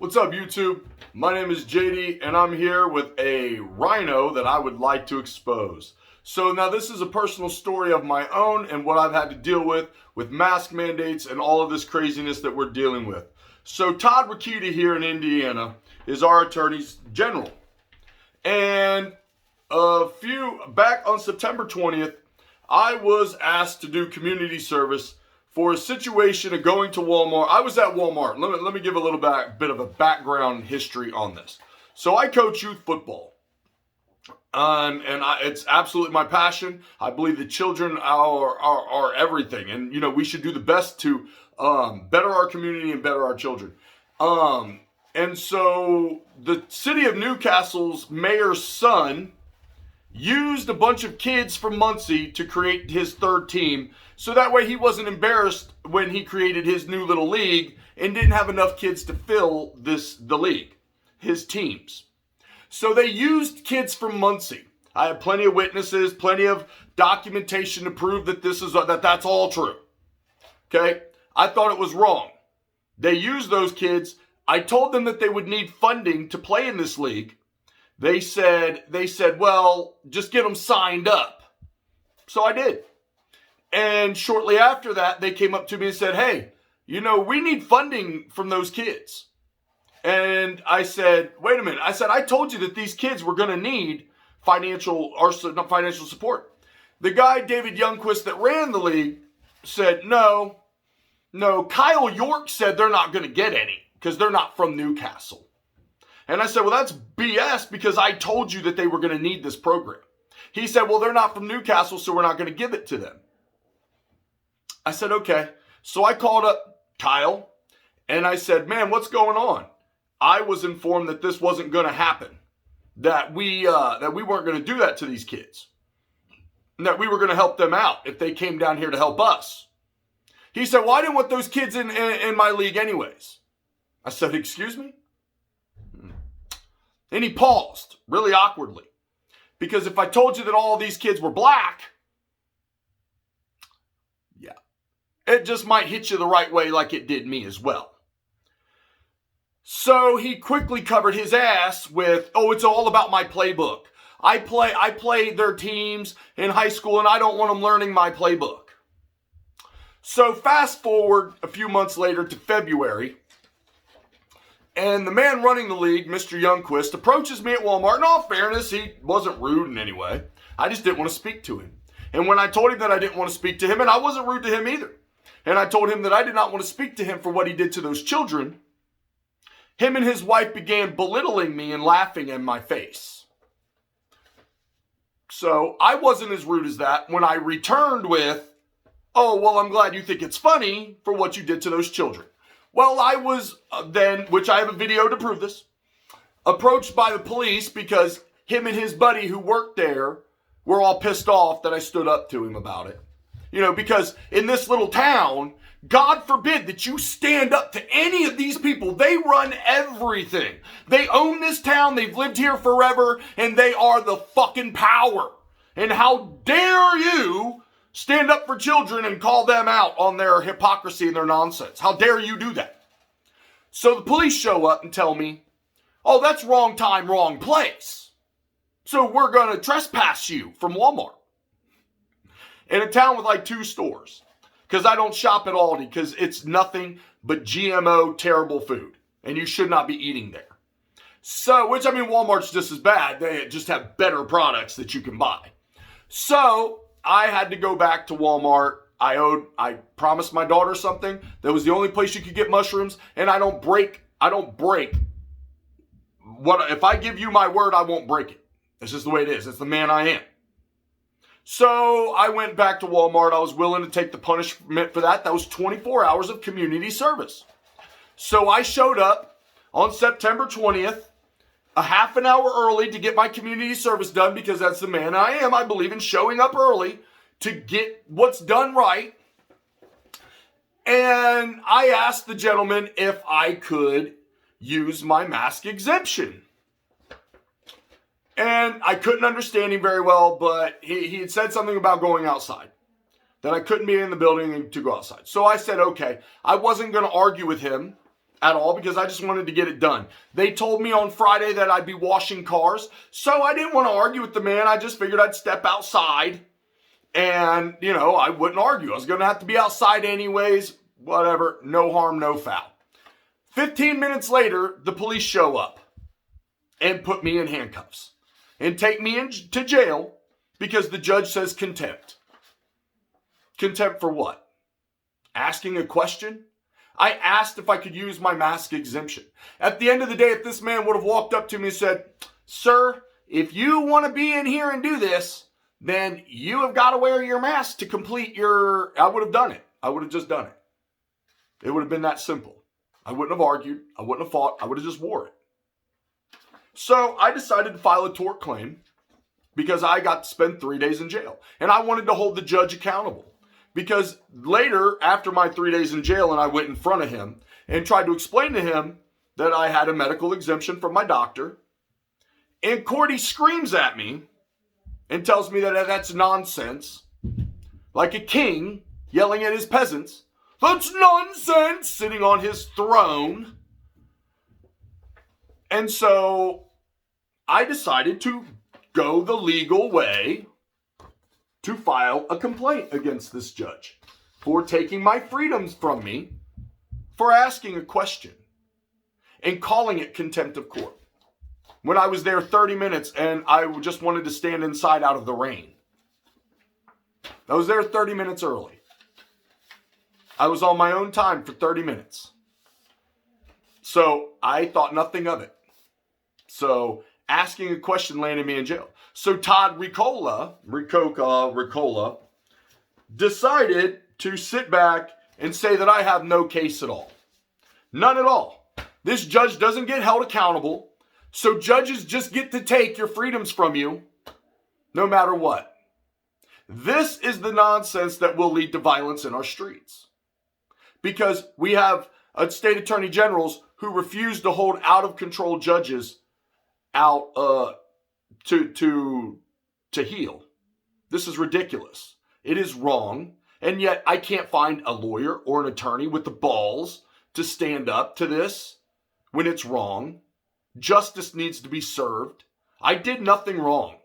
What's up, YouTube? My name is JD, and I'm here with a Rhino that I would like to expose. So now this is a personal story of my own and what I've had to deal with mask mandates and all of this craziness that we're dealing with. So Todd Rokita here in Indiana is our Attorney General. And back on September 20th, I was asked to do community service for a situation of going to Walmart. I was at Walmart. Let me give a little bit of a background history on this. So I coach youth football. It's absolutely my passion. I believe that children are everything. And, you know, we should do the best to better our community and better our children. And so the city of Newcastle's mayor's son used a bunch of kids from Muncie to create his third team, so that way he wasn't embarrassed when he created his new little league and didn't have enough kids to fill the league, his teams. So they used kids from Muncie. I have plenty of witnesses, plenty of documentation to prove that that's all true. Okay? I thought it was wrong. They used those kids. I told them that they would need funding to play in this league. They said, well, just get them signed up. So I did. And shortly after that, they came up to me and said, hey, you know, we need funding from those kids. And I said, wait a minute. I said, I told you that these kids were going to need financial support. The guy, David Youngquist, that ran the league said, no, Kyle York said they're not going to get any because they're not from Newcastle. And I said, well, that's BS because I told you that they were going to need this program. He said, well, they're not from Newcastle, so we're not going to give it to them. I said, okay. So I called up Kyle and I said, man, what's going on? I was informed that this wasn't going to happen, that we weren't going to do that to these kids, and that we were going to help them out if they came down here to help us. He said, well, I didn't want those kids in my league anyways. I said, excuse me? And he paused really awkwardly, because if I told you that all these kids were black, yeah, it just might hit you the right way like it did me as well. So he quickly covered his ass with, oh, it's all about my playbook. I played their teams in high school and I don't want them learning my playbook. So fast forward a few months later to February, and the man running the league, Mr. Youngquist, approaches me at Walmart. In all fairness, he wasn't rude in any way. I just didn't want to speak to him. And when I told him that I didn't want to speak to him, and I wasn't rude to him either, and I told him that I did not want to speak to him for what he did to those children, him and his wife began belittling me and laughing in my face. So I wasn't as rude as that when I returned with, oh, well, I'm glad you think it's funny for what you did to those children. Well, I was then, which I have a video to prove this, approached by the police because him and his buddy who worked there were all pissed off that I stood up to him about it. You know, because in this little town, God forbid that you stand up to any of these people. They run everything. They own this town. They've lived here forever, and they are the fucking power. And how dare you stand up for children and call them out on their hypocrisy and their nonsense? How dare you do that? So the police show up and tell me, oh, that's wrong time, wrong place. So we're going to trespass you from Walmart. In a town with like 2 stores. Because I don't shop at Aldi because it's nothing but GMO terrible food. And you should not be eating there. So, which I mean, Walmart's just as bad. They just have better products that you can buy. So I had to go back to Walmart. I promised my daughter something. That was the only place you could get mushrooms. And I don't break. If I give you my word, I won't break it. That's just the way it is. It's the man I am. So I went back to Walmart. I was willing to take the punishment for that. That was 24 hours of community service. So I showed up on September 20th, a half an hour early to get my community service done because that's the man I am. I believe in showing up early to get what's done right. And I asked the gentleman if I could use my mask exemption. And I couldn't understand him very well, but he had said something about going outside. That I couldn't be in the building to go outside. So I said, okay. I wasn't going to argue with him at all because I just wanted to get it done. They told me on Friday that I'd be washing cars, so I didn't want to argue with the man. I just figured I'd step outside and, I wouldn't argue. I was going to have to be outside anyways. Whatever. No harm, no foul. 15 minutes later, the police show up and put me in handcuffs and take me to jail because the judge says contempt. Contempt for what? Asking a question? I asked if I could use my mask exemption. At the end of the day, if this man would have walked up to me and said, "Sir, if you want to be in here and do this, then you have got to wear your mask to complete your..." I would have done it. I would have just done it. It would have been that simple. I wouldn't have argued. I wouldn't have fought. I would have just wore it. So I decided to file a tort claim because I got to spend 3 days in jail. And I wanted to hold the judge accountable. Because later, after my 3 days in jail, and I went in front of him and tried to explain to him that I had a medical exemption from my doctor. In court, he screams at me and tells me that that's nonsense. Like a king yelling at his peasants. "That's nonsense!" sitting on his throne. And so I decided to go the legal way to file a complaint against this judge for taking my freedoms from me, for asking a question, and calling it contempt of court. When I was there 30 minutes and I just wanted to stand inside out of the rain. I was there 30 minutes early. I was on my own time for 30 minutes. So I thought nothing of it. So asking a question landed me in jail. So Todd Rokita decided to sit back and say that I have no case at all. None at all. This judge doesn't get held accountable. So judges just get to take your freedoms from you no matter what. This is the nonsense that will lead to violence in our streets. Because we have state attorney generals who refuse to hold out of control judges out to heal. This is ridiculous. It is wrong. And yet I can't find a lawyer or an attorney with the balls to stand up to this when it's wrong. Justice needs to be served. I did nothing wrong.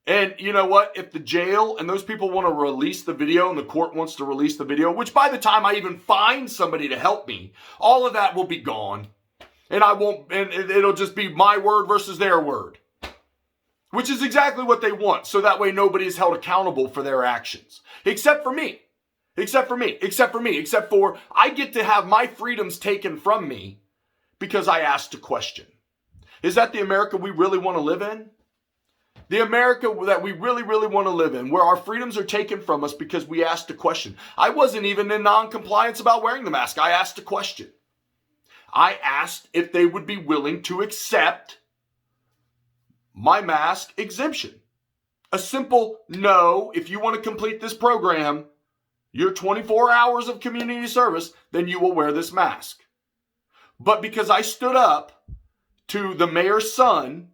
And you know what? If the jail and those people want to release the video and the court wants to release the video, which by the time I even find somebody to help me, all of that will be gone. And it'll just be my word versus their word. Which is exactly what they want. So that way nobody is held accountable for their actions. Except for me. Except for I get to have my freedoms taken from me because I asked a question. Is that the America we really want to live in? The America that we really, really want to live in, where our freedoms are taken from us because we asked a question. I wasn't even in non-compliance about wearing the mask. I asked a question. I asked if they would be willing to accept my mask exemption. A simple no. If you want to complete this program, your 24 hours of community service, then you will wear this mask. But because I stood up to the mayor's son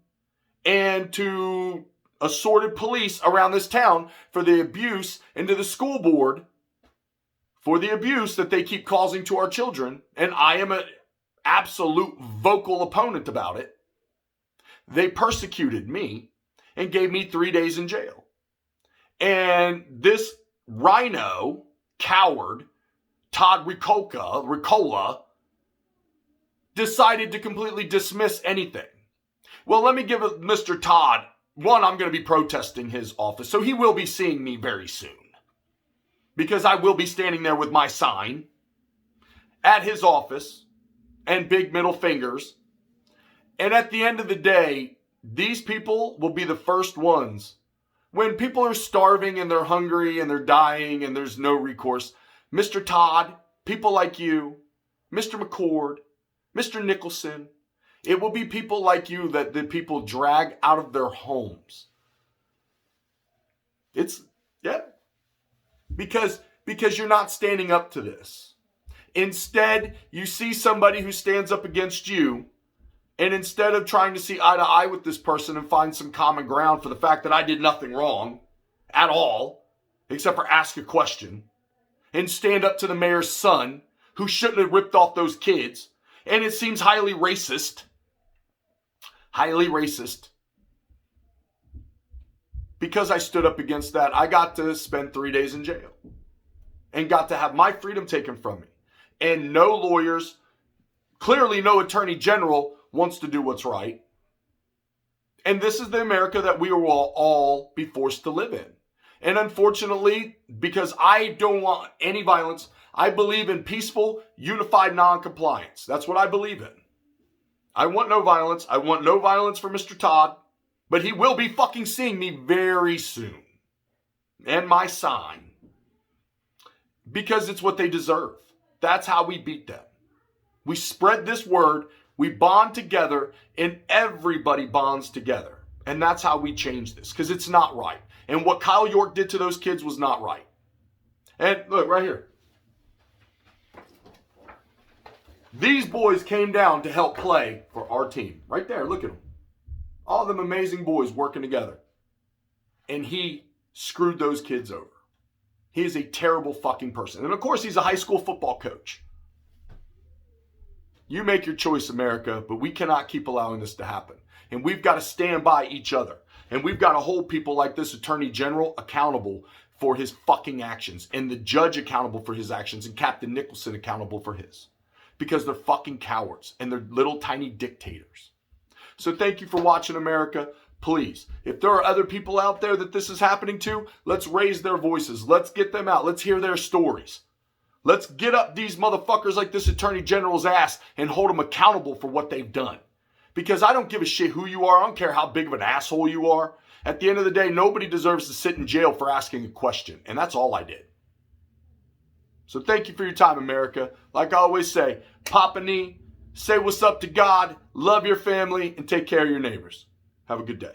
and to assorted police around this town for the abuse, and to the school board for the abuse that they keep causing to our children, and I am an absolute vocal opponent about it, they persecuted me and gave me 3 days in jail. And this Rhino coward, Todd Rokita, decided to completely dismiss anything. Well, let me give Mr. Todd, one, I'm going to be protesting his office, so he will be seeing me very soon. Because I will be standing there with my sign at his office and big middle fingers. And at the end of the day, these people will be the first ones. When people are starving and they're hungry and they're dying and there's no recourse, Mr. Todd, people like you, Mr. McCord, Mr. Nickleson, it will be people like you that the people drag out of their homes. Because you're not standing up to this. Instead, you see somebody who stands up against you, and instead of trying to see eye to eye with this person and find some common ground for the fact that I did nothing wrong at all, except for ask a question, and stand up to the mayor's son, who shouldn't have ripped off those kids, And it seems highly racist. Highly racist. Because I stood up against that, I got to spend 3 days in jail. And got to have my freedom taken from me. And no lawyers, clearly no attorney general wants to do what's right. And this is the America that we will all be forced to live in. And unfortunately, because I don't want any violence, I believe in peaceful, unified non-compliance. That's what I believe in. I want no violence. I want no violence for Mr. Todd. But he will be fucking seeing me very soon. And my sign. Because it's what they deserve. That's how we beat them. We spread this word, we bond together, and everybody bonds together. And that's how we change this, because it's not right. And what Kyle York did to those kids was not right. And look, right here. These boys came down to help play for our team. Right there, look at them. All them amazing boys working together. And he screwed those kids over. He is a terrible fucking person. And of course, he's a high school football coach. You make your choice, America, but we cannot keep allowing this to happen. And we've got to stand by each other. And we've got to hold people like this Attorney General accountable for his fucking actions. And the judge accountable for his actions. And Captain Nickleson accountable for his. Because they're fucking cowards. And they're little tiny dictators. So thank you for watching, America. Please, if there are other people out there that this is happening to, let's raise their voices. Let's get them out. Let's hear their stories. Let's get up these motherfuckers like this Attorney General's ass and hold them accountable for what they've done. Because I don't give a shit who you are. I don't care how big of an asshole you are. At the end of the day, nobody deserves to sit in jail for asking a question. And that's all I did. So thank you for your time, America. Like I always say, pop a knee, say what's up to God, love your family, and take care of your neighbors. Have a good day.